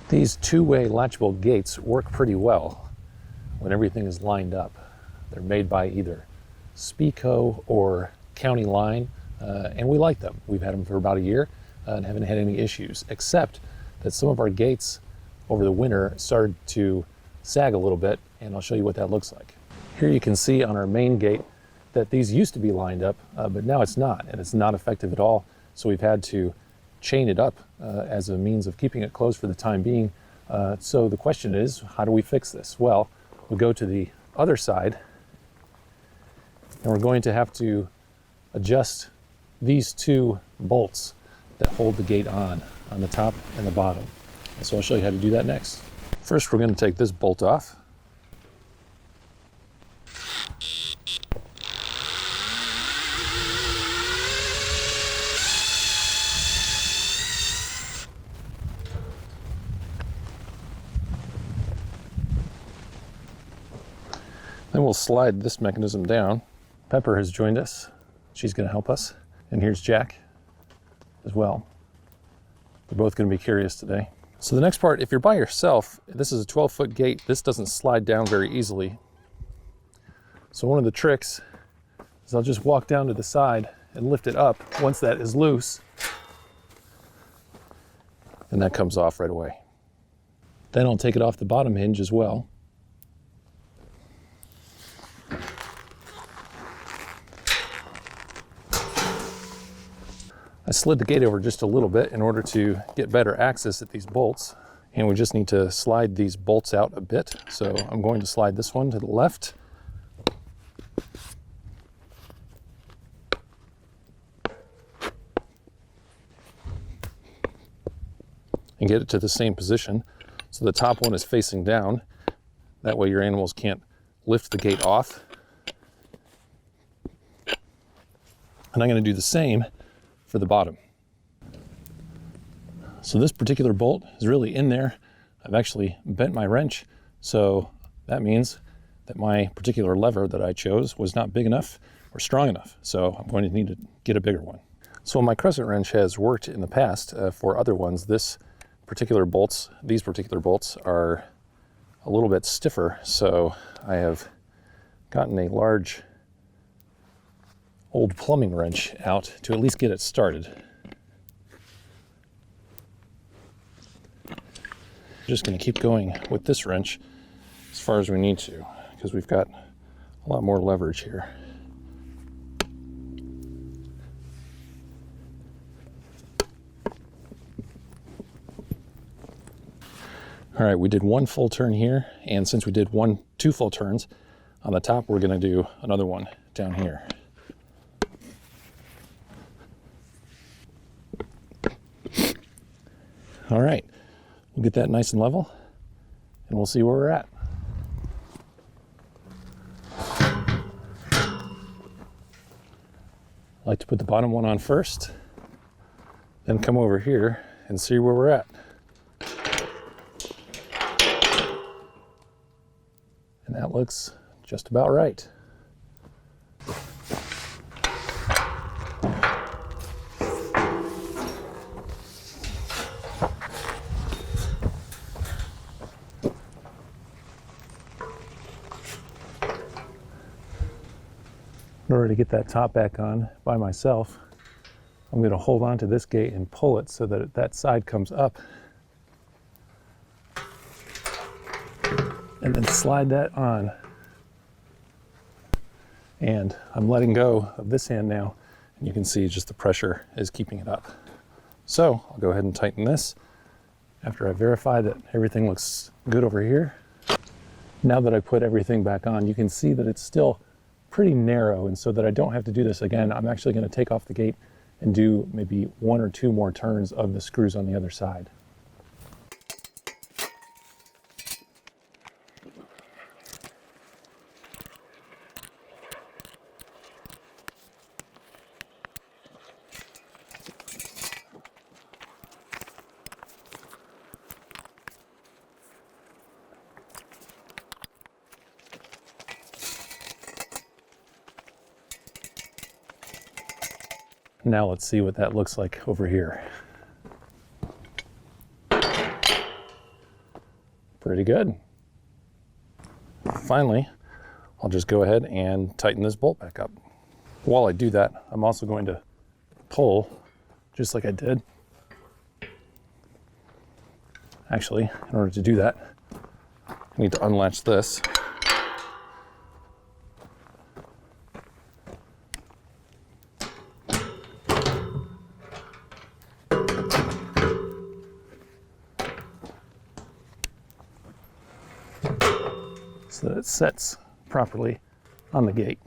These two-way latchable gates work pretty well when everything is lined up. They're made by either Speco or County Line, and we like them. We've had them for about a year and haven't had any issues, except that some of our gates over the winter started to sag a little bit, and I'll show you what that looks like. Here you can see on our main gate that these used to be lined up, but now it's not, and it's not effective at all. So we've had to chain it up as a means of keeping it closed for the time being. So the question is, how do we fix this? Well, we'll go to the other side, and we're going to have to adjust these two bolts that hold the gate on the top and the bottom. And so I'll show you how to do that next. First, we're going to take this bolt off. Then we'll slide this mechanism down. Pepper has joined us. She's going to help us. And here's Jack as well. They're both going to be curious today. So the next part, if you're by yourself, this is a 12-foot gate. This doesn't slide down very easily. So one of the tricks is I'll just walk down to the side and lift it up once that is loose. And that comes off right away. Then I'll take it off the bottom hinge as well. I slid the gate over just a little bit in order to get better access at these bolts. And we just need to slide these bolts out a bit. So I'm going to slide this one to the left. And get it to the same position. So the top one is facing down. That way your animals can't lift the gate off. And I'm going to do the same for the bottom. So this particular bolt is really in there. I've actually bent my wrench, so that means that my particular lever that I chose was not big enough or strong enough, so I'm going to need to get a bigger one. So my crescent wrench has worked in the past for other ones. These particular bolts are a little bit stiffer, so I have gotten a large old plumbing wrench out to at least get it started. Just going to keep going with this wrench as far as we need to, because we've got a lot more leverage here. All right, we did one full turn here, and since we did two full turns on the top, we're going to do another one down here. All right, we'll get that nice and level, and we'll see where we're at. I like to put the bottom one on first, then come over here and see where we're at. And that looks just about right. In order to get that top back on by myself, I'm going to hold on to this gate and pull it so that that side comes up. And then slide that on. And I'm letting go of this hand now, and you can see just the pressure is keeping it up. So I'll go ahead and tighten this after I verify that everything looks good over here. Now that I put everything back on, you can see that it's still pretty narrow, and so that I don't have to do this again, I'm actually going to take off the gate and do maybe one or two more turns of the screws on the other side. Now let's see what that looks like over here. Pretty good. Finally, I'll just go ahead and tighten this bolt back up. While I do that, I'm also going to pull just like I did. Actually, in order to do that, I need to unlatch this. So that it sets properly on the gate.